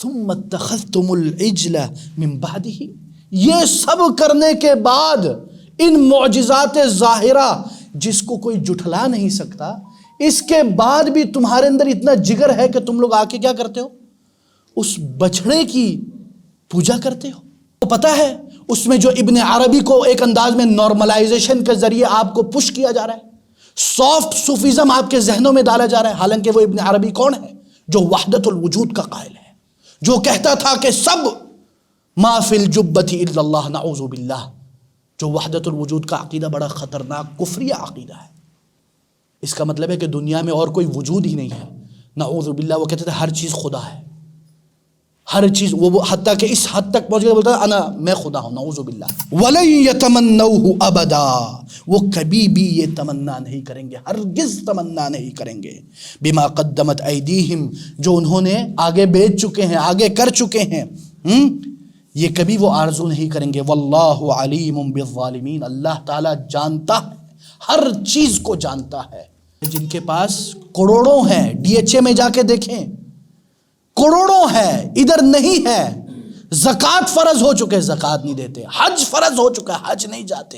ثم اتخذتم العجل من بعده، یہ سب کرنے کے بعد ان معجزات ظاہرہ جس کو کوئی جھٹلا نہیں سکتا، اس کے بعد بھی تمہارے اندر اتنا جگر ہے کہ تم لوگ آ کے کیا کرتے ہو؟ اس بچھڑے کی پوجا کرتے ہو۔ تو پتہ ہے اس میں جو ابن عربی کو ایک انداز میں نارملائزیشن کے ذریعے آپ کو پش کیا جا رہا ہے، سافٹ صوفیزم آپ کے ذہنوں میں ڈالا جا رہا ہے، حالانکہ وہ ابن عربی کون ہے؟ جو وحدت الوجود کا قائل ہے، جو کہتا تھا کہ سب ما فی الجبۃ الا اللہ، نعوذ باللہ۔ جو وحدت الوجود کا عقیدہ بڑا خطرناک کفری عقیدہ ہے، اس کا مطلب ہے کہ دنیا میں اور کوئی وجود ہی نہیں ہے، نعوذ باللہ۔ وہ کہتے تھے ہر چیز خدا ہے، ہر چیز، وہ حتیٰ کہ اس حد تک پہنچ گیا بولتا ہے میں خدا ہوں، نعوذ باللہ۔ وَلَن يَتَمَنَّوْهُ أَبَدًا، وہ کبھی بھی یہ تمنا نہیں کریں گے، ہرگز تمنا نہیں کریں گے، بِمَا قَدَّمَتْ أَيْدِيهِمْ، جو انہوں نے آگے بیچ چکے ہیں، آگے کر چکے ہیں، یہ کبھی وہ آرزو نہیں کریں گے۔ وَاللَّهُ عَلِيمٌ بِالظَّالِمِينَ، اللہ تعالیٰ جانتا ہے، ہر چیز کو جانتا ہے۔ جن کے پاس کروڑوں ہیں، ڈی ایچ اے میں جا کے دیکھیں، کروڑوں ہے، ادھر نہیں ہے، زکوٰۃ فرض ہو چکے زکوٰۃ نہیں دیتے، حج فرض ہو چکا ہے حج نہیں جاتے،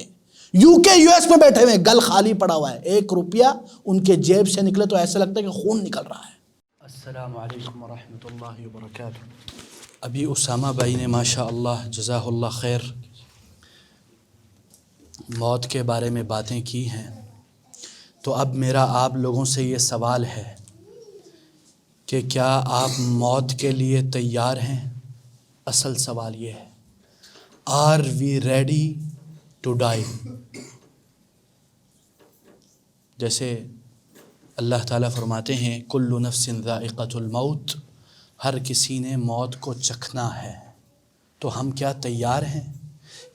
یو کے یو ایس میں بیٹھے ہوئے گل خالی پڑا ہوا ہے، 1 روپیہ ان کے جیب سے نکلے تو ایسا لگتا ہے کہ خون نکل رہا ہے۔ السلام علیکم ورحمۃ اللہ وبرکاتہ۔ ابھی اسامہ بھائی نے ماشاء اللہ جزاہ اللہ خیر موت کے بارے میں باتیں کی ہیں، تو اب میرا آپ لوگوں سے یہ سوال ہے کہ کیا آپ موت کے لیے تیار ہیں؟ اصل سوال یہ ہے، are we ready to die? جیسے اللہ تعالیٰ فرماتے ہیں کل نفس ذائقۃ الموت، ہر کسی نے موت کو چکھنا ہے، تو ہم کیا تیار ہیں،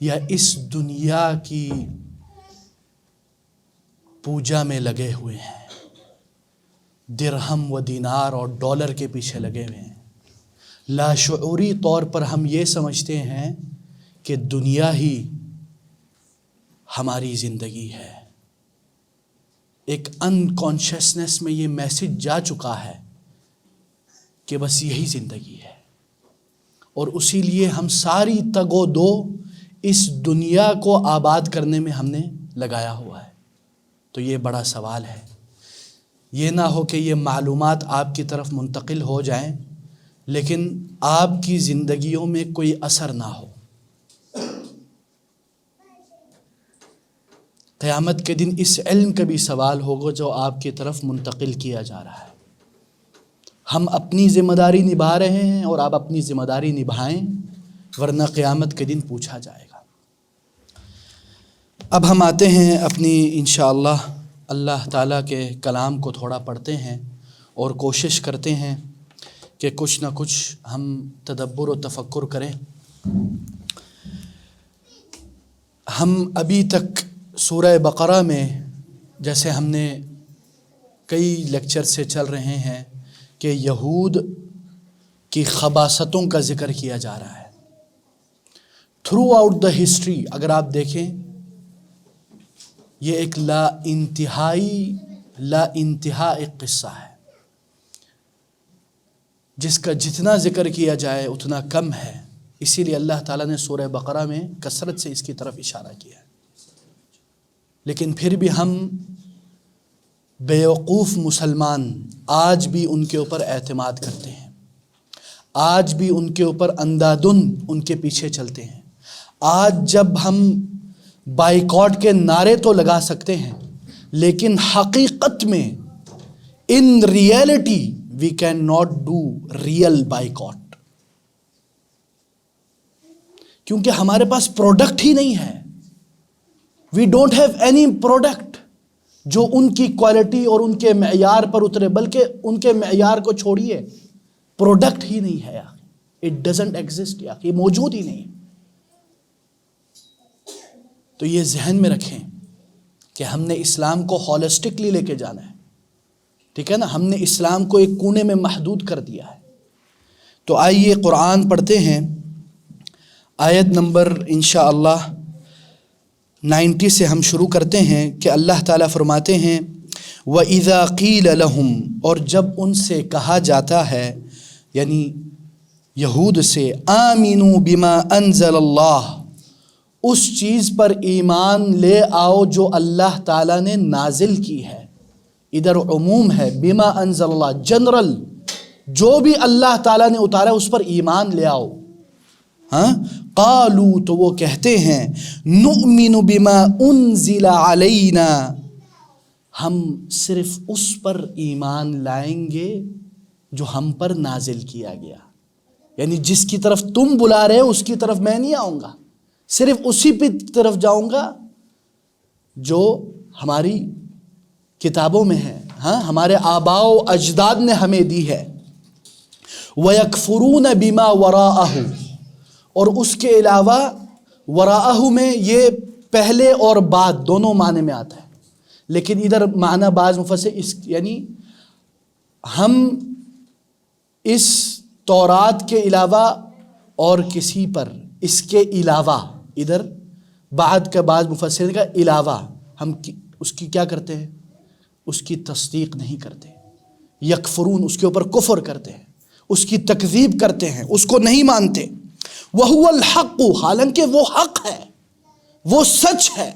یا اس دنیا کی پوجا میں لگے ہوئے ہیں، درہم و دینار اور ڈالر کے پیچھے لگے ہوئے ہیں؟ لاشعوری طور پر ہم یہ سمجھتے ہیں کہ دنیا ہی ہماری زندگی ہے، ایک انکانشیسنس میں یہ میسج جا چکا ہے کہ بس یہی زندگی ہے، اور اسی لیے ہم ساری تگ و دو اس دنیا کو آباد کرنے میں ہم نے لگایا ہوا ہے۔ تو یہ بڑا سوال ہے، یہ نہ ہو کہ یہ معلومات آپ کی طرف منتقل ہو جائیں لیکن آپ کی زندگیوں میں کوئی اثر نہ ہو۔ قیامت کے دن اس علم کا بھی سوال ہوگا جو آپ کی طرف منتقل کیا جا رہا ہے۔ ہم اپنی ذمہ داری نبھا رہے ہیں اور آپ اپنی ذمہ داری نبھائیں، ورنہ قیامت کے دن پوچھا جائے گا۔ اب ہم آتے ہیں اپنی انشاءاللہ اللہ تعالیٰ کے کلام کو تھوڑا پڑھتے ہیں اور کوشش کرتے ہیں کہ کچھ نہ کچھ ہم تدبر و تفکر کریں۔ ہم ابھی تک سورہ بقرہ میں، جیسے ہم نے کئی لیکچر سے چل رہے ہیں کہ یہود کی خباثتوں کا ذکر کیا جا رہا ہے تھرو آؤٹ دا ہسٹری۔ اگر آپ دیکھیں یہ ایک لا انتہا ایک قصہ ہے جس کا جتنا ذکر کیا جائے اتنا کم ہے، اسی لیے اللہ تعالیٰ نے سورہ بقرہ میں کثرت سے اس کی طرف اشارہ کیا ہے۔ لیکن پھر بھی ہم بیوقوف مسلمان آج بھی ان کے اوپر اعتماد کرتے ہیں، آج بھی ان کے اوپر اندھادھن ان کے پیچھے چلتے ہیں۔ آج جب ہم بائیکاٹ کے نعرے تو لگا سکتے ہیں لیکن حقیقت میں in reality we can not do real boycott, کیونکہ ہمارے پاس پروڈکٹ ہی نہیں ہے۔ We don't have any product جو ان کی کوالٹی اور ان کے معیار پر اترے، بلکہ ان کے معیار کو چھوڑیے، پروڈکٹ ہی نہیں ہے، اٹ ڈزنٹ ایگزسٹ، یہ موجود ہی نہیں۔ تو یہ ذہن میں رکھیں کہ ہم نے اسلام کو ہولسٹکلی لے کے جانا ہے، ٹھیک ہے نا؟ ہم نے اسلام کو ایک کونے میں محدود کر دیا ہے۔ تو آئیے قرآن پڑھتے ہیں، آیت نمبر انشاءاللہ 90 سے ہم شروع کرتے ہیں کہ اللہ تعالیٰ فرماتے ہیں وَإِذَا قِيلَ لَهُمْ، اور جب ان سے کہا جاتا ہے، یعنی یہود سے آمینو بما انزل اللہ، اس چیز پر ایمان لے آؤ جو اللہ تعالیٰ نے نازل کی ہے. ادھر عموم ہے، بما انزل اللہ جنرل، جو بھی اللہ تعالیٰ نے اتارا اس پر ایمان لے آؤ. ہاں، قالو تو وہ کہتے ہیں نؤمن بما انزل علینا، ہم صرف اس پر ایمان لائیں گے جو ہم پر نازل کیا گیا. یعنی جس کی طرف تم بلا رہے ہو اس کی طرف میں نہیں آؤں گا، صرف اسی پہ طرف جاؤں گا جو ہماری کتابوں میں ہے، ہاں ہمارے آباء و اجداد نے ہمیں دی ہے. وَيَكْفُرُونَ بِمَا وَرَاءَهُ، اور اس کے علاوہ وراءہ میں یہ پہلے اور بعد دونوں معنی میں آتا ہے، لیکن ادھر معنی بعض مفسر یعنی ہم اس تورات کے علاوہ اور کسی پر، اس کے علاوہ، ادھر بعد کا بعض مفسرین کا علاوہ، ہم اس کی کیا کرتے ہیں؟ اس کی تصدیق نہیں کرتے. یکفرون، اس کے اوپر کفر کرتے ہیں، اس کی تکذیب کرتے ہیں، اس کو نہیں مانتے. وَهُوَ الْحَقُّ، حالانکہ وہ حق ہے، وہ سچ ہے.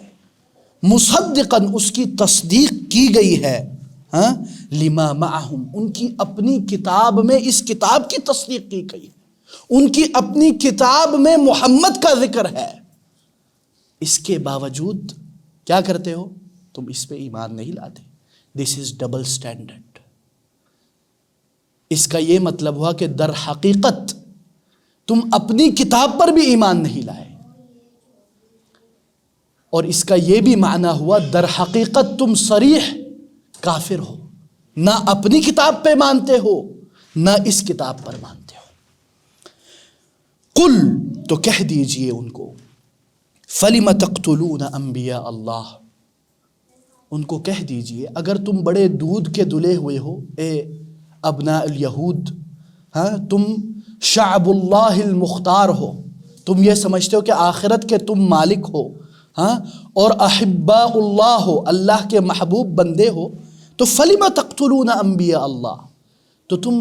مصدقاً، اس کی تصدیق کی گئی ہے. ہاں، لما معہم، ان کی اپنی کتاب میں اس کتاب کی تصدیق کی گئی ہے. ان کی اپنی کتاب میں محمد کا ذکر ہے. اس کے باوجود کیا کرتے ہو تم؟ اس پہ ایمان نہیں لاتے. دس از ڈبل سٹینڈرڈ. اس کا یہ مطلب ہوا کہ در حقیقت تم اپنی کتاب پر بھی ایمان نہیں لائے، اور اس کا یہ بھی معنی ہوا در حقیقت تم صریح کافر ہو، نہ اپنی کتاب پہ مانتے ہو نہ اس کتاب پر مانتے ہو. قل، تو کہہ دیجئے ان کو، فلم تقتلون انبیاء اللہ، ان کو کہہ دیجئے اگر تم بڑے دودھ کے دلے ہوئے ہو اے ابناء الیہود، ہاں تم شعب اللہ المختار ہو، تم یہ سمجھتے ہو کہ آخرت کے تم مالک ہو، ہاں اور احباء اللہ ہو، اللہ کے محبوب بندے ہو، تو فلم تقتلون انبیاء اللہ، تو تم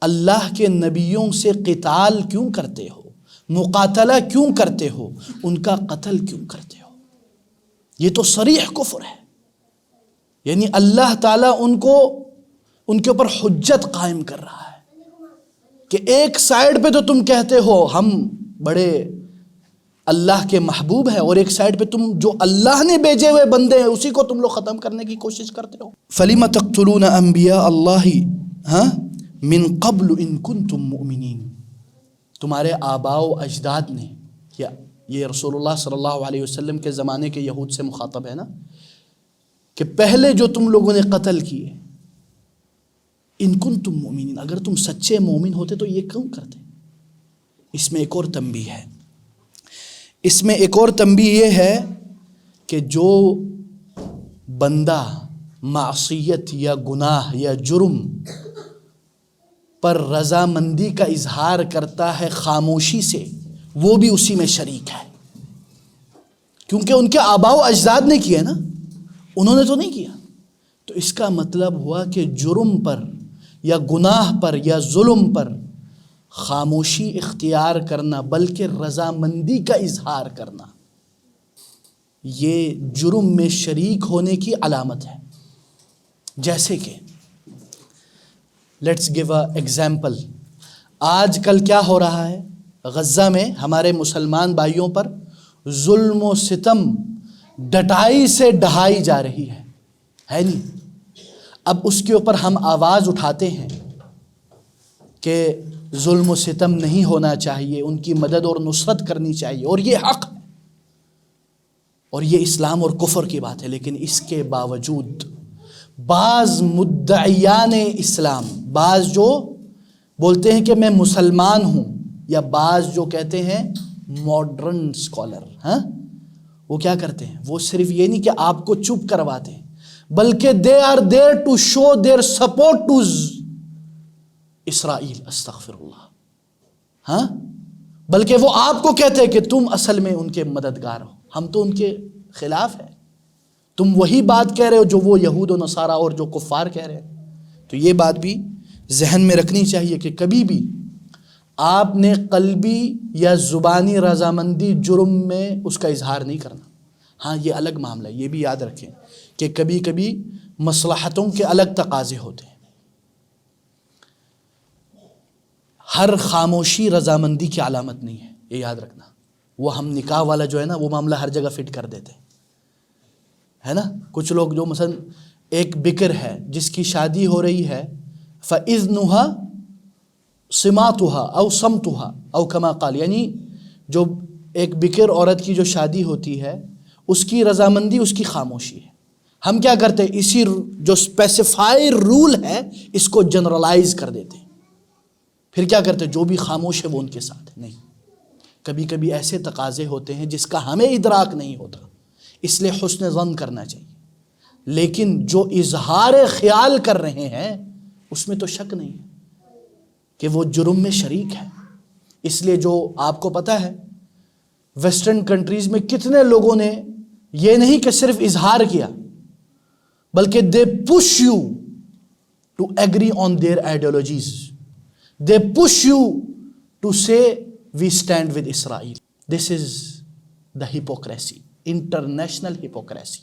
اللہ کے نبیوں سے قتال کیوں کرتے ہو، مقاتلہ کیوں کرتے ہو، ان کا قتل کیوں کرتے ہو؟ یہ تو صریح کفر ہے. یعنی اللہ تعالیٰ ان کے اوپر حجت قائم کر رہا ہے کہ ایک سائیڈ پہ تو تم کہتے ہو ہم بڑے اللہ کے محبوب ہیں، اور ایک سائیڈ پہ تم جو اللہ نے بھیجے ہوئے بندے ہیں اسی کو تم لوگ ختم کرنے کی کوشش کرتے ہو. فَلِمَ تَقْتُلُونَ أَنْبِيَاءَ اللَّهِ مِن قَبْلُ إِن كُنتُم مُؤْمِنِينَ. تمہارے آباء و اجداد نے، یا یہ رسول اللہ صلی اللہ علیہ وسلم کے زمانے کے یہود سے مخاطب ہے نا، کہ پہلے جو تم لوگوں نے قتل کیے، ان کنتم مؤمنین، اگر تم سچے مومن ہوتے تو یہ کیوں کرتے؟ اس میں ایک اور تنبیہ ہے. اس میں ایک اور تنبیہ یہ ہے کہ جو بندہ معصیت یا گناہ یا جرم پر رضامندی کا اظہار کرتا ہے خاموشی سے، وہ بھی اسی میں شریک ہے، کیونکہ ان کے آباء و اجداد نے کیا نا، انہوں نے تو نہیں کیا. تو اس کا مطلب ہوا کہ جرم پر یا گناہ پر یا ظلم پر خاموشی اختیار کرنا، بلکہ رضامندی کا اظہار کرنا، یہ جرم میں شریک ہونے کی علامت ہے. جیسے کہ لیٹس گیو اے ایگزامپل. آج کل کیا ہو رہا ہے؟ غزہ میں ہمارے مسلمان بھائیوں پر ظلم و ستم ڈٹائی سے ڈھائی جا رہی ہے نہیں؟ اب اس کے اوپر ہم آواز اٹھاتے ہیں کہ ظلم و ستم نہیں ہونا چاہیے، ان کی مدد اور نصرت کرنی چاہیے، اور یہ حق ہے اور یہ اسلام اور کفر کی بات ہے. لیکن اس کے باوجود بعض مدعیان اسلام، بعض جو بولتے ہیں کہ میں مسلمان ہوں، یا بعض جو کہتے ہیں ماڈرن اسکالر، ہاں وہ کیا کرتے ہیں؟ وہ صرف یہ نہیں کہ آپ کو چپ کرواتے ہیں، بلکہ they are there to show their support to Israel, استغفر اللہ، ہاں بلکہ وہ آپ کو کہتے ہیں کہ تم اصل میں ان کے مددگار ہو، ہم تو ان کے خلاف ہیں، تم وہی بات کہہ رہے ہو جو وہ یہود و نصارہ اور جو کفار کہہ رہے ہیں. تو یہ بات بھی ذہن میں رکھنی چاہیے کہ کبھی بھی آپ نے قلبی یا زبانی رضامندی جرم میں اس کا اظہار نہیں کرنا. ہاں یہ الگ معاملہ ہے، یہ بھی یاد رکھیں کہ کبھی کبھی مصلحتوں کے الگ تقاضے ہوتے ہیں. ہر خاموشی رضامندی کی علامت نہیں ہے، یہ یاد رکھنا. وہ ہم نکاح والا جو ہے نا وہ معاملہ ہر جگہ فٹ کر دیتے ہے نا. کچھ لوگ جو مثلا ایک بکر ہے جس کی شادی ہو رہی ہے، فَإِذْنُهَا سِمَاتُهَا أَوْ صَمْتُهَا أَوْ كَمَا قَالَ، یعنی جو ایک بکر عورت کی جو شادی ہوتی ہے اس کی رضامندی اس کی خاموشی ہے. ہم کیا کرتے ہیں، اسی جو اسپیسیفائی رول ہے اس کو جنرلائز کر دیتے ہیں. پھر کیا کرتے ہیں، جو بھی خاموش ہے وہ ان کے ساتھ ہے. نہیں، کبھی کبھی ایسے تقاضے ہوتے ہیں جس کا ہمیں ادراک نہیں ہوتا، اس لیے حسن ظن کرنا چاہیے. لیکن جو اظہار خیال کر رہے ہیں اس میں تو شک نہیں ہے کہ وہ جرم میں شریک ہے. اس لیے جو آپ کو پتہ ہے ویسٹرن کنٹریز میں کتنے لوگوں نے یہ نہیں کہ صرف اظہار کیا بلکہ they push you to agree on their ideologies. They push you to say we stand with Israel. This is the hypocrisy, international hypocrisy,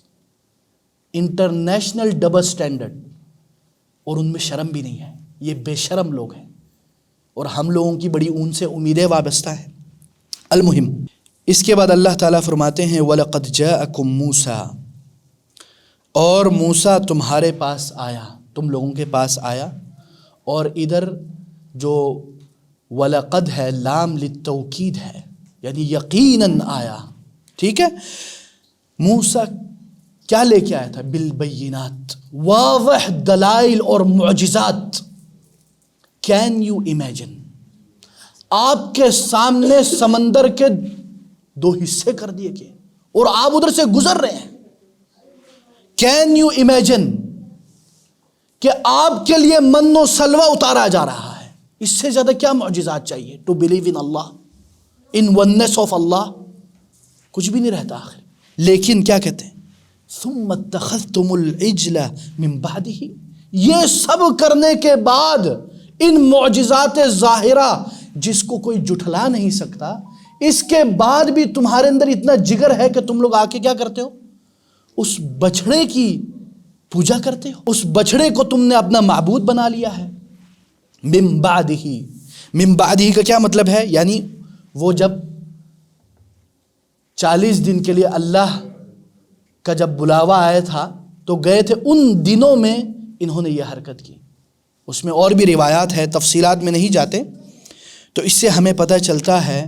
international double standard. اور ان میں شرم بھی نہیں ہے. یہ بے شرم لوگ ہیں اور ہم لوگوں کی بڑی ان سے امیدیں وابستہ ہیں. المہم، اس کے بعد اللہ تعالیٰ فرماتے ہیں وَلَقَدْ جَاءَكُم مُوسَىٰ، اور موسیٰ تمہارے پاس آیا، تم لوگوں کے پاس آیا. اور ادھر جو وَلَقَدْ ہے لام للتوکید ہے، یعنی یقیناً آیا. ٹھیک ہے، موسیٰ کیا لے کے آیا تھا؟ بالبینات، واضح دلائل اور معجزات. کین یو امیجن، آپ کے سامنے سمندر کے 2 حصے کر دیے گئے اور آپ ادھر سے گزر رہے ہیں. کین یو امیجن کہ آپ کے لیے من و سلوہ اتارا جا رہا ہے. اس سے زیادہ کیا معجزات چاہیے؟ To believe in Allah, in oneness of Allah. کچھ بھی نہیں رہتا آخر. لیکن کیا کہتے ہیں، ثم اتخذتم العجل من بعدہ، یہ سب کرنے کے بعد ان معجزات ظاہرہ جس کو کوئی جھٹلا نہیں سکتا، اس کے بعد بھی تمہارے اندر اتنا جگر ہے کہ تم لوگ آ کے کیا کرتے ہو، اس بچھڑے کی پوجا کرتے ہو. اس بچھڑے کو تم نے اپنا معبود بنا لیا ہے. من بعدہ، من بعدہ کا کیا مطلب ہے؟ یعنی وہ جب 40 دن کے لیے اللہ کا جب بلاوا آیا تھا تو گئے تھے، ان دنوں میں انہوں نے یہ حرکت کی. اس میں اور بھی روایات ہے، تفصیلات میں نہیں جاتے. تو اس سے ہمیں پتہ چلتا ہے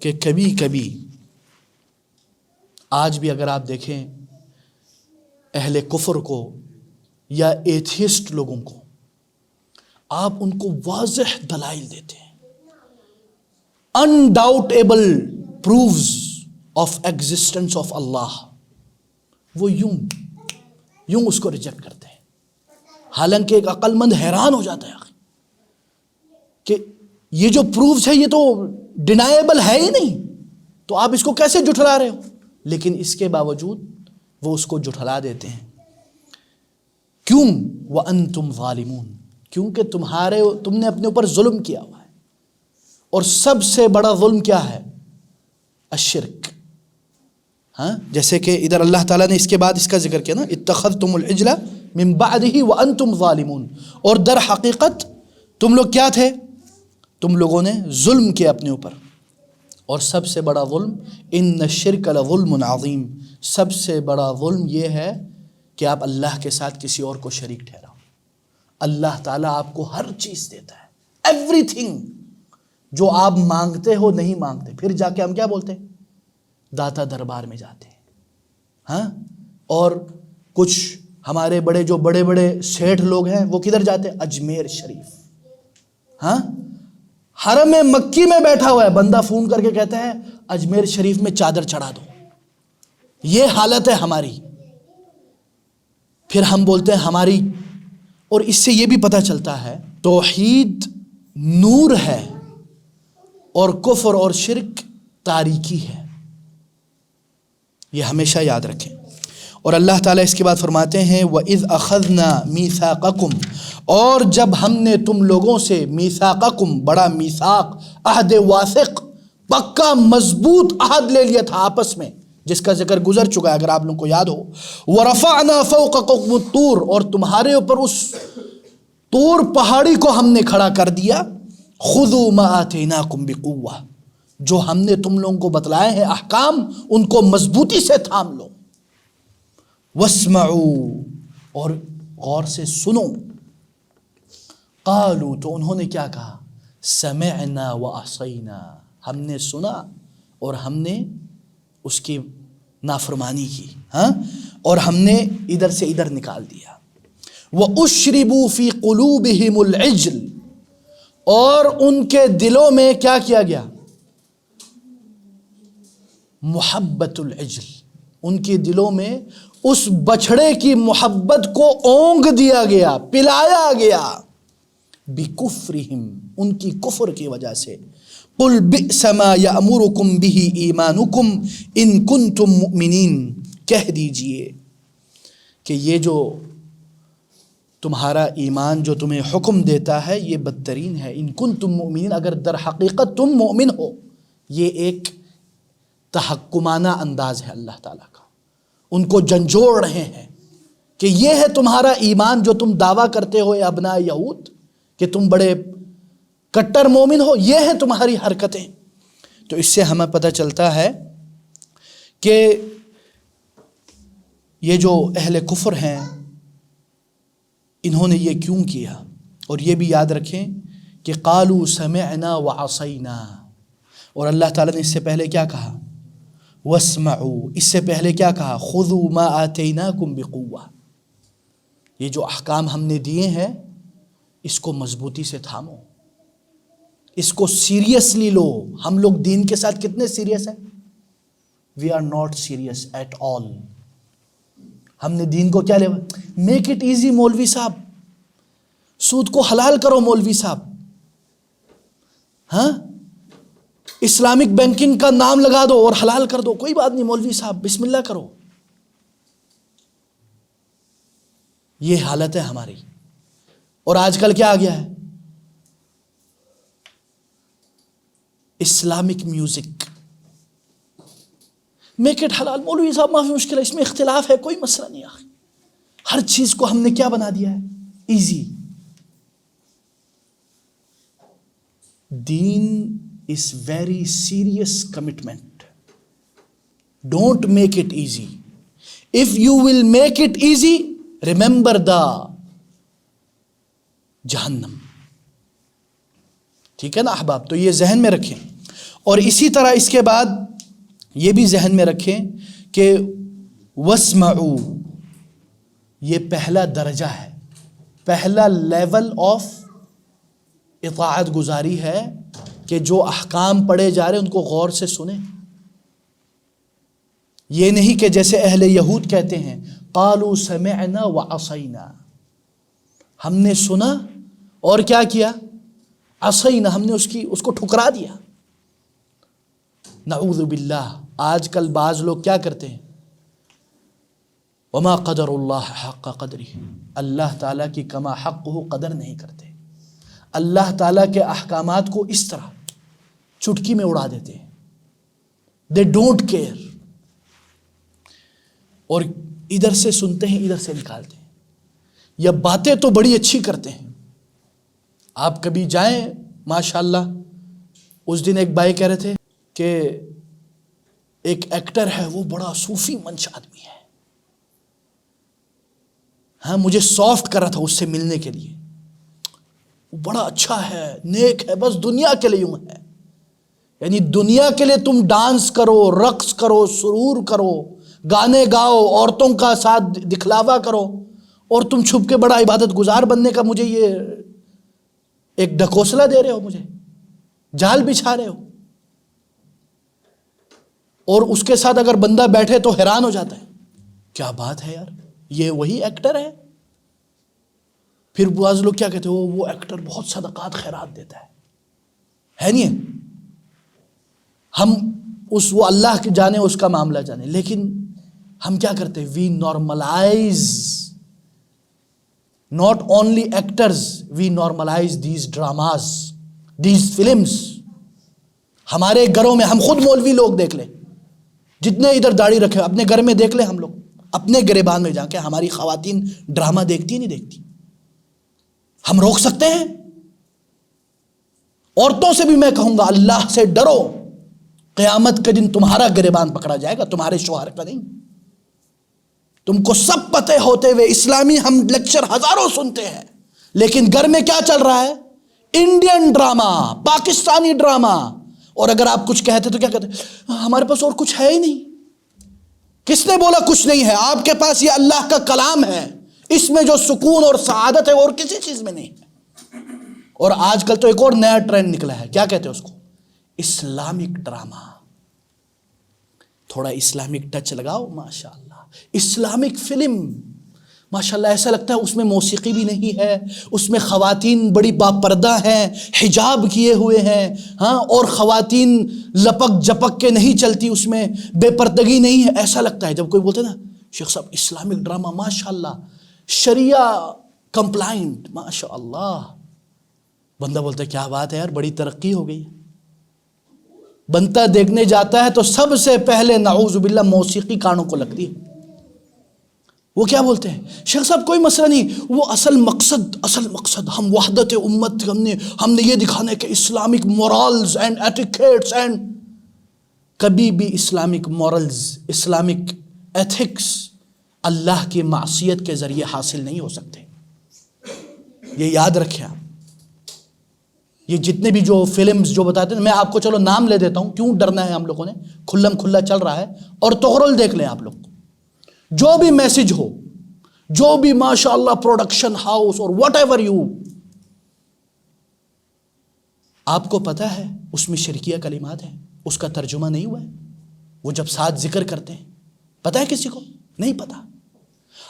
کہ کبھی کبھی آج بھی اگر آپ دیکھیں اہل کفر کو یا ایتھیسٹ لوگوں کو، آپ ان کو واضح دلائل دیتے ہیں، undoubtable proofs of existence of اللہ، وہ یوں اس کو ریجیکٹ کرتے ہیں. حالانکہ ایک عقل مند حیران ہو جاتا ہے کہ یہ جو پروفز ہے یہ تو ڈینائیبل ہے ہی نہیں، تو آپ اس کو کیسے جھٹلا رہے ہو؟ لیکن اس کے باوجود وہ اس کو جھٹلا دیتے ہیں. کیوں؟ وَأَنْتُمْ ظَالِمُونَ، کیونکہ تم نے اپنے اوپر ظلم کیا ہوا ہے. اور سب سے بڑا ظلم کیا ہے؟ الشرک. ہاں، جیسے کہ ادھر اللہ تعالیٰ نے اس کے بعد اس کا ذکر کیا نا، اتخذتم العجل من بعدہ وانتم ظالمون. اور در حقیقت تم لوگ کیا تھے؟ تم لوگوں نے ظلم کیا اپنے اوپر. اور سب سے بڑا ظلم، ان الشرک لظلم عظیم، سب سے بڑا ظلم یہ ہے کہ آپ اللہ کے ساتھ کسی اور کو شریک ٹھہراؤ. اللہ تعالیٰ آپ کو ہر چیز دیتا ہے، ایوری تھنگ. جو آپ مانگتے ہو نہیں مانگتے، پھر جا کے ہم کیا بولتے ہیں؟ داتا دربار میں جاتے ہیں. ہاں، اور کچھ ہمارے بڑے بڑے سیٹھ لوگ ہیں، وہ کدھر جاتے ہیں؟ اجمیر شریف. ہاں، حرم مکی میں بیٹھا ہوا ہے بندہ، فون کر کے کہتا ہے اجمیر شریف میں چادر چڑھا دو. یہ حالت ہے ہماری. پھر ہم بولتے ہیں ہماری. اور اس سے یہ بھی پتہ چلتا ہے توحید نور ہے اور کفر اور شرک تاریکی ہے. یہ ہمیشہ یاد رکھیں. اور اللہ تعالیٰ اس کے بعد فرماتے ہیں وَإِذْ أَخَذْنَا مِيثَاقَكُمْ، اور جب ہم نے تم لوگوں سے میثاقکم، بڑا میثاق، عہد واثق، پکا مضبوط عہد لے لیا تھا آپس میں، جس کا ذکر گزر چکا ہے اگر آپ لوگوں کو یاد ہو، وَرَفَعْنَا فَوْقَكُمُ الطُّورَ، اور تمہارے اوپر اس طور پہاڑی کو ہم نے کھڑا کر دیا، خُذُوا مَا آتَيْنَاكُمْ بِقُوَّةٍ، جو ہم نے تم لوگوں کو بتلائے ہیں احکام ان کو مضبوطی سے تھام لو، وَاسْمَعُوا، اور غور سے سنو، قالوا، تو انہوں نے کیا کہا، سمعنا وعصینا، ہم نے سنا اور ہم نے اس کی نافرمانی کی، ہاں، اور ہم نے ادھر سے ادھر نکال دیا، وَأُشْرِبُوا فِي قُلُوبِهِمُ الْعِجْلَ، اور ان کے دلوں میں کیا کیا گیا، محبت العجل، ان کے دلوں میں اس بچھڑے کی محبت کو اونگ دیا گیا، پلایا گیا، بِكُفْرِهِمْ، ان کی کفر کی وجہ سے، قُلْ بِئْسَ مَا يَأْمُرُكُمْ بِهِ إِيمَانُكُمْ إِن كُنتُم مُؤْمِنِينَ، کہہ دیجئے کہ یہ جو تمہارا ایمان جو تمہیں حکم دیتا ہے یہ بدترین ہے، ان کنتم مؤمنین، اگر در حقیقت تم مومن ہو۔ یہ ایک تحکمانہ انداز ہے اللہ تعالیٰ کا، ان کو جھنجھوڑ رہے ہیں کہ یہ ہے تمہارا ایمان جو تم دعویٰ کرتے ہو ابناء یہود، کہ تم بڑے کٹر مومن ہو، یہ ہے تمہاری حرکتیں۔ تو اس سے ہمیں پتہ چلتا ہے کہ یہ جو اہل کفر ہیں انہوں نے یہ کیوں کیا، اور یہ بھی یاد رکھیں کہ قالوا سمعنا وعصینا، اور اللہ تعالیٰ نے اس سے پہلے کیا کہا، واسمعوا، اس سے پہلے کیا کہا، خذوا ما آتیناکم بقوہ، یہ جو احکام ہم نے دیے ہیں اس کو مضبوطی سے تھامو، اس کو سیریسلی لو۔ ہم لوگ دین کے ساتھ کتنے سیریس ہیں؟ We are not serious at all. ہم نے دین کو کیا لے، میک اٹ ایزی مولوی صاحب، سود کو حلال کرو مولوی صاحب، ہاں، اسلامک بینکنگ کا نام لگا دو اور حلال کر دو، کوئی بات نہیں مولوی صاحب، بسم اللہ کرو۔ یہ حالت ہے ہماری۔ اور آج کل کیا آ گیا ہے، اسلامک میوزک، میک اٹ حلال، مولوی صاحب معافی مشکل ہے، اس میں اختلاف ہے، کوئی مسئلہ نہیں آخر، ہر چیز کو ہم نے کیا بنا دیا ہے، ایزی۔ دین is very serious commitment. Don't make it easy. If you will make it easy, remember the جہنم۔ ٹھیک ہے نا احباب، تو یہ ذہن میں رکھیں۔ اور اسی طرح اس کے بعد یہ بھی ذہن میں رکھیں کہ واسمعوا، یہ پہلا درجہ ہے، پہلا لیول آف اطاعت گزاری ہے کہ جو احکام پڑھے جا رہے ہیں ان کو غور سے سنیں۔ یہ نہیں کہ جیسے اہل یہود کہتے ہیں قالوا سمعنا وعصینا، ہم نے سنا اور کیا کیا، عصینا، ہم نے اس کو ٹھکرا دیا۔ نعوذ باللہ، آج کل بعض لوگ کیا کرتے ہیں، وما قدر اللہ حق قدرہ، اللہ تعالیٰ کی کما حق ہو قدر نہیں کرتے، اللہ تعالیٰ کے احکامات کو اس طرح چٹکی میں اڑا دیتے ہیں، دے ڈونٹ کیئر، اور ادھر سے سنتے ہیں ادھر سے نکالتے ہیں، یا باتیں تو بڑی اچھی کرتے ہیں۔ آپ کبھی جائیں ماشاءاللہ، اس دن ایک بھائی کہہ رہے تھے کہ ایک ایکٹر ہے وہ بڑا صوفی منش آدمی ہے، ہاں مجھے سافٹ کر رہا تھا اس سے ملنے کے لیے، وہ بڑا اچھا ہے، نیک ہے، بس دنیا کے لیے یوں ہے، یعنی دنیا کے لیے تم ڈانس کرو، رقص کرو، سرور کرو، گانے گاؤ، عورتوں کا ساتھ دکھلاوا کرو، اور تم چھپ کے بڑا عبادت گزار بننے کا مجھے یہ ایک ڈھکوسلا دے رہے ہو، مجھے جال بچھا رہے ہو۔ اور اس کے ساتھ اگر بندہ بیٹھے تو حیران ہو جاتا ہے، کیا بات ہے یار، یہ وہی ایکٹر ہے۔ پھر بعض لوگ کیا کہتے ہیں، وہ ایکٹر بہت صدقات خیرات دیتا ہے نہیں ہے؟ ہم وہ اللہ کے جانے، اس کا معاملہ جانے، لیکن ہم کیا کرتے ہیں؟ We normalize, not only actors, we normalize these dramas, these films. ہمارے گھروں میں ہم خود مولوی لوگ دیکھ لیں، جتنے ادھر داڑھی رکھے اپنے گھر میں دیکھ لیں، ہم لوگ اپنے گریبان میں جا کے ہماری خواتین ڈرامہ دیکھتی نہیں دیکھتی؟ ہم روک سکتے ہیں؟ عورتوں سے بھی میں کہوں گا اللہ سے ڈرو، قیامت کے دن تمہارا گریبان پکڑا جائے گا، تمہارے شوہر کا نہیں. تم کو سب پتہ ہوتے ہوئے اسلامی ہم لیکچر ہزاروں سنتے ہیں، لیکن گھر میں کیا چل رہا ہے؟ Indian drama, Pakistani drama. اور اگر آپ کچھ کہتے تو کیا کہتے؟ ہمارے پاس اور کچھ ہے ہی نہیں. کس نے بولا کچھ نہیں ہے؟ آپ کے پاس یہ اللہ کا کلام ہے، اس میں جو سکون اور سعادت ہے وہ اور کسی چیز میں نہیں ہے. اور آج کل تو ایک اور نیا ٹرینڈ نکلا ہے، کیا کہتے ہیں اس کو؟ Islamic drama. تھوڑا اسلامک ٹچ لگاؤ، ماشاءاللہ اسلامک فلم، ماشاءاللہ ایسا لگتا ہے اس میں موسیقی بھی نہیں ہے، اس میں خواتین بڑی باپردہ ہیں، حجاب کیے ہوئے ہیں، ہاں، اور خواتین لپک جپک کے نہیں چلتی، اس میں بے پردگی نہیں ہے. ایسا لگتا ہے جب کوئی بولتے نا شیخ صاحب اسلامک ڈرامہ، ماشاءاللہ شریعہ کمپلائنٹ، ماشاءاللہ، بندہ بولتا ہے کیا بات ہے یار، بڑی ترقی ہو گئی. بنتا دیکھنے جاتا ہے تو سب سے پہلے نعوذ باللہ موسیقی کانوں کو لگتی ہے. وہ کیا بولتے ہیں؟ شیخ صاحب کوئی مسئلہ نہیں، وہ اصل مقصد ہم وحدت امت، ہم نے یہ دکھانے کہ اسلامک مورالز اینڈ ایٹیکیٹس اینڈ. کبھی بھی اسلامک مورالز، اسلامک ایتھکس اللہ کی معصیت کے ذریعے حاصل نہیں ہو سکتے. یہ یاد رکھیں آپ. یہ جتنے بھی جو فلمز جو بتاتے ہیں، میں آپ کو چلو نام لے دیتا ہوں، کیوں ڈرنا ہے ہم لوگوں نے، کھلم کھلا چل رہا ہے. اور تغرل دیکھ لیں آپ لوگ، جو بھی میسج ہو، جو بھی ماشاءاللہ پروڈکشن ہاؤس اور واٹ ایور یو، آپ کو پتہ ہے اس میں شرکیہ کلمات ہیں، اس کا ترجمہ نہیں ہوا ہے. وہ جب ساتھ ذکر کرتے ہیں، پتہ ہے کسی کو؟ نہیں پتہ.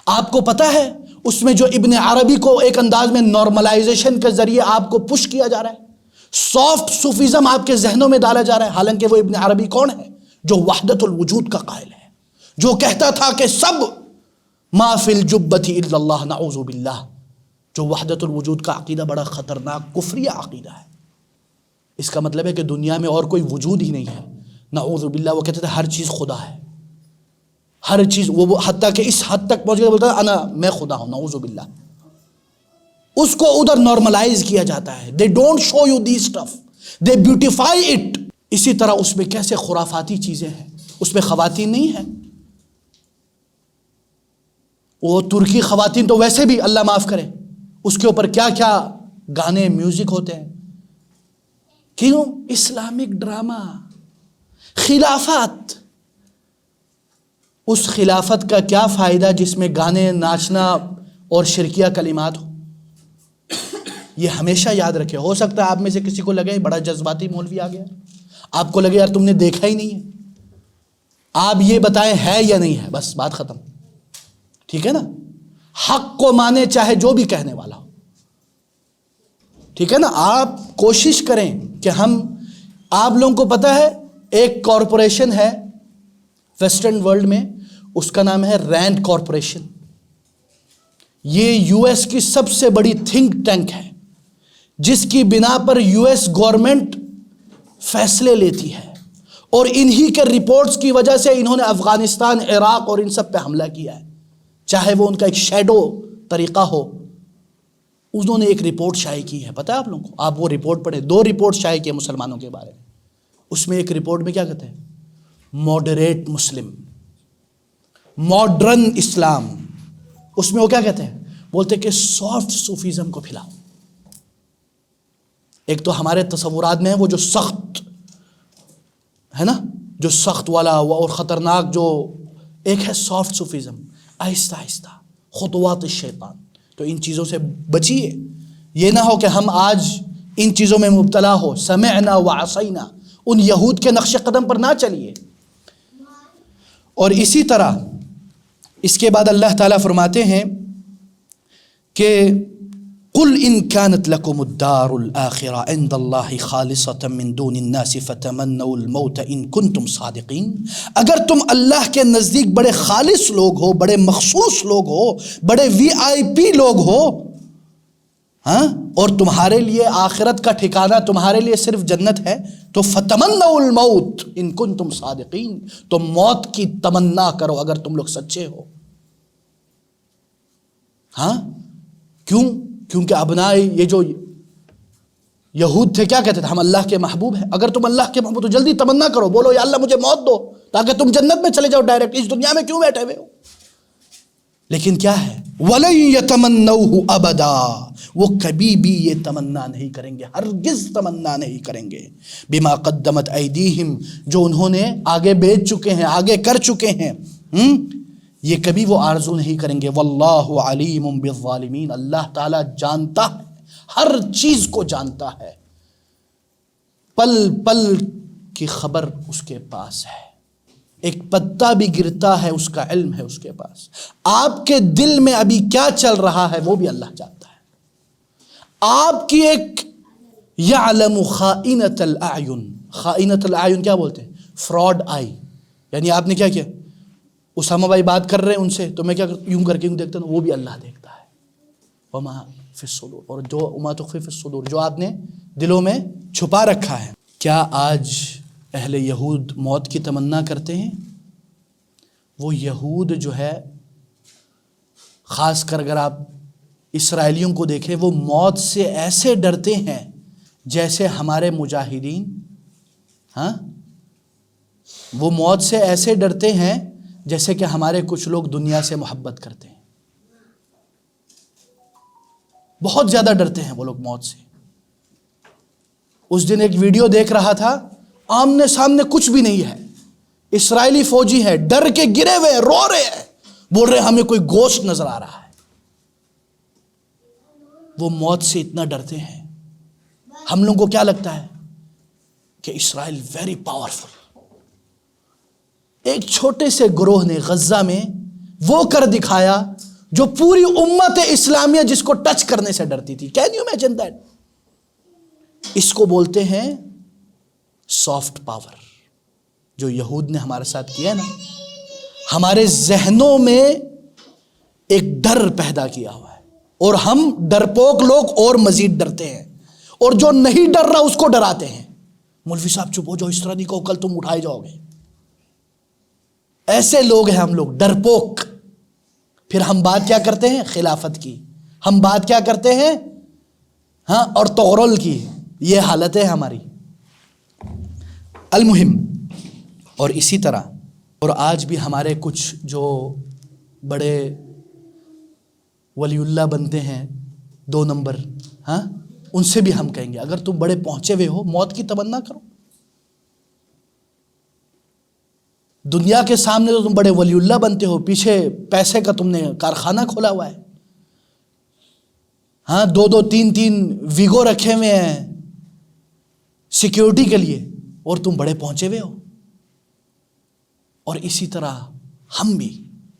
آپ کو پتہ ہے اس میں جو ابن عربی کو ایک انداز میں نارملائزیشن کے ذریعے آپ کو پش کیا جا رہا ہے، سافٹ صوفیزم آپ کے ذہنوں میں ڈالا جا رہا ہے. حالانکہ وہ ابن عربی کون ہے؟ جو وحدت الوجود کا قائل ہے، جو کہتا تھا کہ سب ما فی الجبۃ الا اللہ، نعوذ باللہ. جو وحدت الوجود کا عقیدہ بڑا خطرناک کفریہ عقیدہ ہے. اس کا مطلب ہے کہ دنیا میں اور کوئی وجود ہی نہیں ہے، نعوذ باللہ. وہ کہتے تھے ہر چیز خدا ہے، ہر چیز. وہ حتیٰ کہ اس حد تک پہنچ گیا، بولتا ہے میں خدا ہوں، نعوذ باللہ. اس کو ادھر نارملائز کیا جاتا ہے. They don't show you the stuff, they beautify it. اسی طرح اس میں کیسے خرافاتی چیزیں ہیں، اس میں خواتین نہیں ہیں. وہ ترکی خواتین تو ویسے بھی اللہ معاف کرے، اس کے اوپر کیا کیا گانے میوزک ہوتے ہیں. کیوں؟ Islamic drama. خلافت، اس خلافت کا کیا فائدہ جس میں گانے، ناچنا اور شرکیہ کلمات ہو. یہ ہمیشہ یاد رکھے. ہو سکتا ہے آپ میں سے کسی کو لگے بڑا جذباتی مولوی آ گیا، آپ کو لگے یار تم نے دیکھا ہی نہیں ہے، آپ یہ بتائیں ہے یا نہیں ہے، بس بات ختم. ٹھیک ہے نا؟ حق کو مانے چاہے جو بھی کہنے والا ہو. ٹھیک ہے نا؟ آپ کوشش کریں کہ آپ لوگوں کو پتہ ہے ایک کارپوریشن ہے ویسٹرن ورلڈ میں، اس کا نام ہے رینڈ کارپوریشن. یہ یو ایس کی سب سے بڑی تھنک ٹینک ہے، جس کی بنا پر یو ایس گورنمنٹ فیصلے لیتی ہے. اور انہی کے رپورٹس کی وجہ سے انہوں نے افغانستان، عراق اور ان سب پہ حملہ کیا ہے. چاہے وہ ان کا ایک شیڈو طریقہ ہو. انہوں نے ایک رپورٹ شائع کی ہے، پتہ ہے آپ لوگوں کو؟ آپ وہ رپورٹ پڑھیں. 2 رپورٹ شائع کیے مسلمانوں کے بارے میں. اس میں ایک رپورٹ میں کیا کہتے ہیں؟ ماڈریٹ مسلم، ماڈرن اسلام. اس میں وہ کیا کہتے ہیں؟ بولتے کہ سافٹ صوفیزم کو پھیلاؤ. ایک تو ہمارے تصورات میں ہے وہ جو سخت ہے نا، جو سخت والا اور خطرناک، جو ایک ہے سافٹ صوفیزم، آہستہ آہستہ خطوات الشیطان. تو ان چیزوں سے بچیے. یہ نہ ہو کہ ہم آج ان چیزوں میں مبتلا ہو. سمعنا وعصینا، ان یہود کے نقش قدم پر نہ چلیے. اور اسی طرح اس کے بعد اللہ تعالیٰ فرماتے ہیں کہ قل ان كانت لكم الدار الآخرة عند الله خالصة من دون الناس فتمنوا الموت ان كنتم صادقين. اگر تم اللہ کے نزدیک بڑے خالص لوگ ہو، بڑے مخصوص لوگ ہو، بڑے VIP لوگ ہو، ہاں، اور تمہارے لیے آخرت کا ٹھکانہ تمہارے لیے صرف جنت ہے، تو فتمنوا الموت ان کنتم صادقین، تو موت کی تمنا کرو اگر تم لوگ سچے ہو. ہاں کیوں؟ کیونکہ ابنائی یہ جو یہود تھے کیا کہتے تھے؟ ہم اللہ کے محبوب ہیں. اگر تم اللہ کے محبوب تو جلدی تمنا کرو، بولو یا اللہ مجھے موت دو تاکہ تم جنت میں چلے جاؤ ڈائریکٹ، اس دنیا میں کیوں بیٹھے ہوئے ہو؟ لیکن کیا ہے؟ وَلَن يَتَمَنَّوْهُ أَبَدًا، وہ کبھی بھی یہ تمنا نہیں کریں گے، ہرگز تمنا نہیں کریں گے. بِمَا قَدَّمَتْ أَيْدِيهِمْ، جو انہوں نے آگے بیچ چکے ہیں، آگے کر چکے ہیں، یہ کبھی وہ آرزو نہیں کریں گے. واللہ علیم بالظالمین، اللہ تعالیٰ جانتا ہے، ہر چیز کو جانتا ہے، پل پل کی خبر اس کے پاس ہے، ایک پتا بھی گرتا ہے اس کا علم ہے اس کے پاس. آپ کے دل میں ابھی کیا چل رہا ہے وہ بھی اللہ جانتا ہے. آپ کی ایک یعلم خائنۃ الاعین، خائنۃ الاعین کیا بولتے ہیں؟ فراڈ آئی. یعنی آپ نے کیا کیا؟ اسامہ بھائی بات کر رہے ہیں ان سے تو میں کیا کرتا، یوں کر کے یوں دیکھتا ہوں، وہ بھی اللہ دیکھتا ہے. وما فی الصدور، اور جو وما تخفی فی الصدور، جو آپ نے دلوں میں چھپا رکھا ہے. کیا آج اہل یہود موت کی تمنا کرتے ہیں؟ وہ یہود جو ہے، خاص کر اگر آپ اسرائیلیوں کو دیکھیں، وہ موت سے ایسے ڈرتے ہیں جیسے ہمارے مجاہدین. ہاں، وہ موت سے ایسے ڈرتے ہیں جیسے کہ ہمارے کچھ لوگ دنیا سے محبت کرتے ہیں. بہت زیادہ ڈرتے ہیں وہ لوگ موت سے. اس دن ایک ویڈیو دیکھ رہا تھا، آمنے سامنے کچھ بھی نہیں ہے، اسرائیلی فوجی ہے، ڈر کے گرے ہوئے ہیں، رو رہے ہیں، بول رہے ہیں ہمیں کوئی گوشت نظر آ رہا ہے. وہ موت سے اتنا ڈرتے ہیں. ہم لوگوں کو کیا لگتا ہے کہ اسرائیل ویری پاورفل. ایک چھوٹے سے گروہ نے غزہ میں وہ کر دکھایا جو پوری امت اسلامیہ جس کو ٹچ کرنے سے ڈرتی تھی. Can you imagine that? اس کو بولتے ہیں سافٹ پاور. جو یہود نے ہمارے ساتھ کیا نا، ہمارے ذہنوں میں ایک ڈر پیدا کیا ہوا ہے، اور ہم ڈرپوک لوگ اور مزید ڈرتے ہیں، اور جو نہیں ڈر رہا اس کو ڈراتے ہیں. مولوی صاحب چپ ہو جاؤ، اس طرح نہیں کہو، کل تم اٹھائے جاؤ گے. ایسے لوگ ہیں ہم لوگ، ڈرپوک. پھر ہم بات کیا کرتے ہیں؟ خلافت کی. ہم بات کیا کرتے ہیں؟ ہاں، اور تغرل کی. یہ حالت ہے ہماری. المہم، اور اسی طرح اور آج بھی ہمارے کچھ جو بڑے ولی اللہ بنتے ہیں 2 نمبر، ہاں، ان سے بھی ہم کہیں گے اگر تم بڑے پہنچے ہوئے ہو موت کی تمنا کرو. دنیا کے سامنے تو تم بڑے ولی اللہ بنتے ہو، پیچھے پیسے کا تم نے کارخانہ کھولا ہوا ہے. ہاں، 2 3 ویگو رکھے ہوئے ہیں سیکیورٹی کے لیے، اور تم بڑے پہنچے ہوئے ہو. اور اسی طرح ہم بھی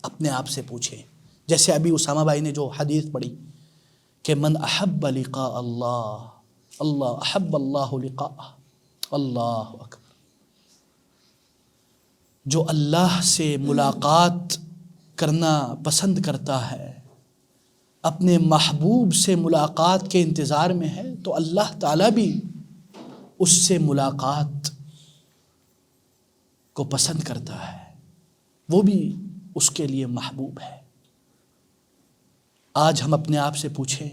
اپنے آپ سے پوچھیں، جیسے ابھی اسامہ بھائی نے جو حدیث پڑھی کہ من احب لقاء اللہ، اللہ احب اللہ لقاء، اللہ اکبر. جو اللہ سے ملاقات کرنا پسند کرتا ہے، اپنے محبوب سے ملاقات کے انتظار میں ہے، تو اللہ تعالیٰ بھی اس سے ملاقات کو پسند کرتا ہے، وہ بھی اس کے لیے محبوب ہے. آج ہم اپنے آپ سے پوچھیں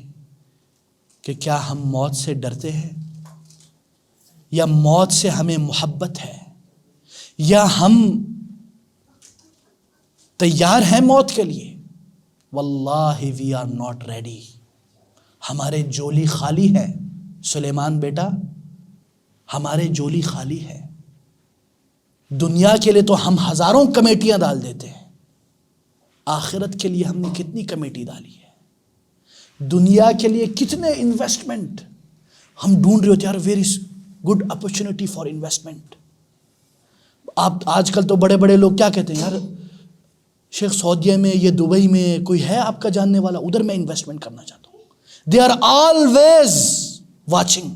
کہ کیا ہم موت سے ڈرتے ہیں، یا موت سے ہمیں محبت ہے، یا ہم تیار ہیں موت کے لیے؟ واللہ وی آر ناٹ ریڈی. ہمارے جولی خالی ہے سلیمان بیٹا، ہمارے جولی خالی ہے. دنیا کے لیے تو ہم ہزاروں کمیٹیاں ڈال دیتے ہیں، آخرت کے لیے ہم نے کتنی کمیٹی ڈالی ہے؟ دنیا کے لیے کتنے انویسٹمنٹ ہم ڈھونڈ رہے ہوتے ہیں. یار very good opportunity for investment. آپ آج کل تو بڑے بڑے لوگ کیا کہتے ہیں، یار شیخ سعودیہ میں، یہ دبئی میں کوئی ہے آپ کا جاننے والا، ادھر میں انویسٹمنٹ کرنا چاہتا ہوں. They are always watching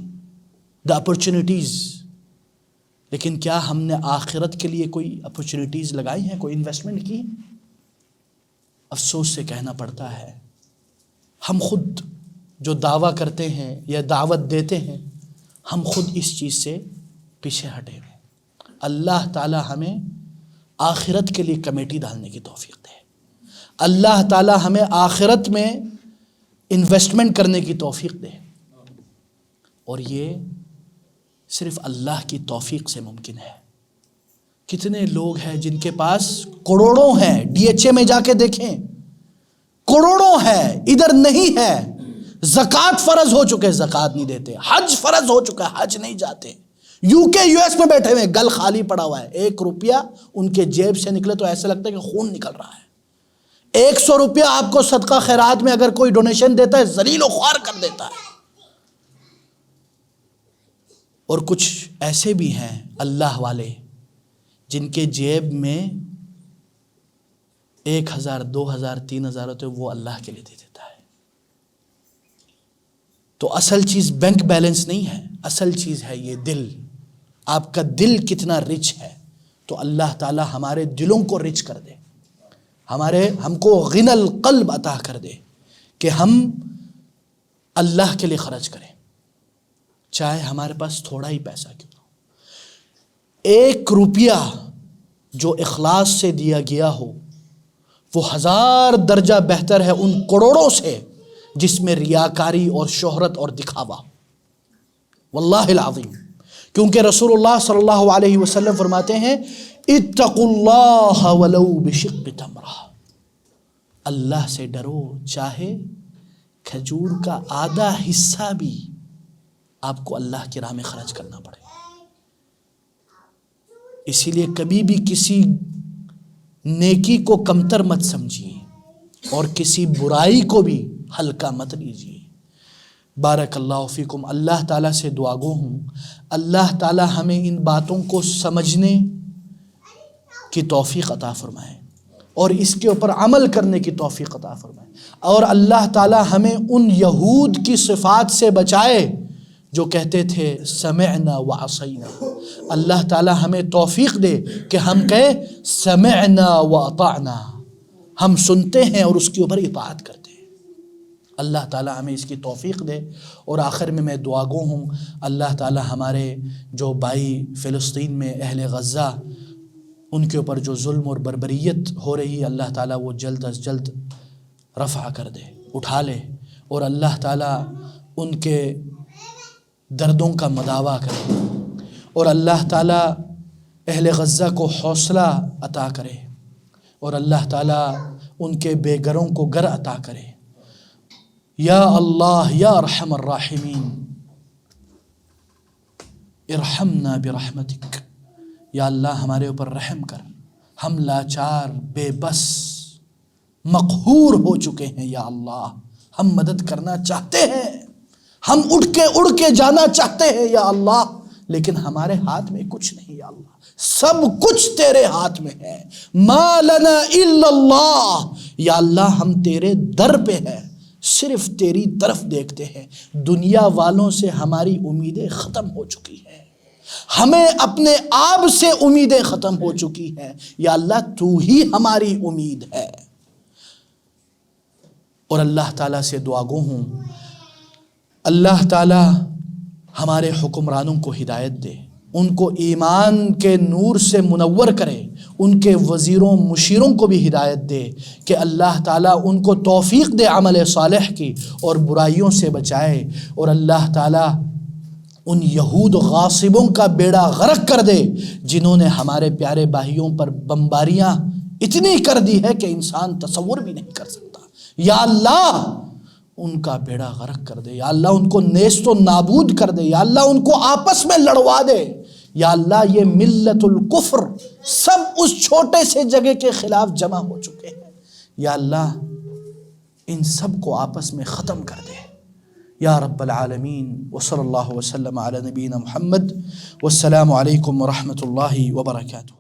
the opportunities. لیکن کیا ہم نے آخرت کے لیے کوئی اپرچونیٹیز لگائی ہیں، کوئی انویسٹمنٹ کی؟ افسوس سے کہنا پڑتا ہے ہم خود جو دعویٰ کرتے ہیں یا دعوت دیتے ہیں، ہم خود اس چیز سے پیچھے ہٹے ہوئے. اللہ تعالی ہمیں آخرت کے لیے کمیٹی ڈالنے کی توفیق دے. اللہ تعالی ہمیں آخرت میں انویسٹمنٹ کرنے کی توفیق دے. اور یہ صرف اللہ کی توفیق سے ممکن ہے. کتنے لوگ ہیں جن کے پاس کروڑوں ہیں، ڈی ایچ اے میں جا کے دیکھیں، کروڑوں ہے، ادھر نہیں ہے. زکوٰۃ فرض ہو چکے، زکوٰۃ نہیں دیتے. حج فرض ہو چکا ہے، حج نہیں جاتے. یو کے یو ایس میں بیٹھے ہوئے، گل خالی پڑا ہوا ہے. 1 روپیہ ان کے جیب سے نکلے تو ایسا لگتا ہے کہ خون نکل رہا ہے. 100 روپیہ آپ کو صدقہ خیرات میں اگر کوئی ڈونیشن دیتا ہے ذلیل و خوار کر دیتا ہے. اور کچھ ایسے بھی ہیں اللہ والے جن کے جیب میں 1000 2000 3000 ہوتے وہ اللہ کے لیے دے دیتا ہے. تو اصل چیز بینک بیلنس نہیں ہے، اصل چیز ہے یہ دل. آپ کا دل کتنا رچ ہے. تو اللہ تعالی ہمارے دلوں کو رچ کر دے، ہم کو غنى القلب عطا کر دے کہ ہم اللہ کے لیے خرچ کریں، چاہے ہمارے پاس تھوڑا ہی پیسہ کیوں نہ ہو. 1 روپیہ جو اخلاص سے دیا گیا ہو وہ 1000 درجہ بہتر ہے ان کروڑوں سے جس میں ریاکاری اور شہرت اور دکھاوا. واللہ العظیم. کیونکہ رسول اللہ صلی اللہ علیہ وسلم فرماتے ہیں اتقوا اللہ ولو بشق تمرہ. اللہ سے ڈرو چاہے کھجور کا آدھا حصہ بھی آپ کو اللہ کی راہ میں خرچ کرنا پڑے. اسی لیے کبھی بھی کسی نیکی کو کمتر مت سمجھیے اور کسی برائی کو بھی ہلکا مت لیجیے. بارک اللہ فیکم. اللہ تعالیٰ سے دعا گو ہوں اللہ تعالیٰ ہمیں ان باتوں کو سمجھنے کی توفیق عطا فرمائے اور اس کے اوپر عمل کرنے کی توفیق عطا فرمائے. اور اللہ تعالیٰ ہمیں ان یہود کی صفات سے بچائے جو کہتے تھے سمعنا وعصینا. اللہ تعالیٰ ہمیں توفیق دے کہ ہم کہیں سمعنا واطعنا، ہم سنتے ہیں اور اس کے اوپر اطاعت کرتے ہیں. اللہ تعالیٰ ہمیں اس کی توفیق دے. اور آخر میں دعا گو ہوں اللہ تعالیٰ ہمارے جو بھائی فلسطین میں اہل غزہ ان کے اوپر جو ظلم اور بربریت ہو رہی ہے اللہ تعالیٰ وہ جلد از جلد رفع کر دے، اٹھا لے. اور اللہ تعالیٰ ان کے دردوں کا مداوا کرے اور اللہ تعالیٰ اہل غزہ کو حوصلہ عطا کرے اور اللہ تعالیٰ ان کے بے گھروں کو گھر عطا کرے. یا اللہ یا ارحم الراحمین ارحمنا برحمتک. یا اللہ ہمارے اوپر رحم کر، ہم لاچار بے بس مقہور ہو چکے ہیں. یا اللہ ہم مدد کرنا چاہتے ہیں، ہم اڑ کے جانا چاہتے ہیں یا اللہ، لیکن ہمارے ہاتھ میں کچھ نہیں. یا اللہ سب کچھ تیرے ہاتھ میں ہے. ما لنا الا اللہ. یا اللہ ہم تیرے در پہ ہیں، صرف تیری طرف دیکھتے ہیں. دنیا والوں سے ہماری امیدیں ختم ہو چکی ہیں، ہمیں اپنے آپ سے امیدیں ختم ہو چکی ہیں. یا اللہ تو ہی ہماری امید ہے. اور اللہ تعالیٰ سے دعا گو ہوں اللہ تعالیٰ ہمارے حکمرانوں کو ہدایت دے، ان کو ایمان کے نور سے منور کرے، ان کے وزیروں مشیروں کو بھی ہدایت دے کہ اللہ تعالیٰ ان کو توفیق دے عمل صالح کی اور برائیوں سے بچائے. اور اللہ تعالیٰ ان یہود غاصبوں کا بیڑا غرق کر دے جنہوں نے ہمارے پیارے بھائیوں پر بمباریاں اتنی کر دی ہے کہ انسان تصور بھی نہیں کر سکتا. یا اللہ ان کا بیڑا غرق کر دے. یا اللہ ان کو نیست و نابود کر دے. یا اللہ ان کو آپس میں لڑوا دے. یا اللہ یہ ملت الکفر سب اس چھوٹے سے جگہ کے خلاف جمع ہو چکے ہیں. یا اللہ ان سب کو آپس میں ختم کر دے یا رب العالمین. وصلی اللہ وسلم علی نبینا محمد. والسلام علیکم ورحمۃ اللہ وبرکاتہ.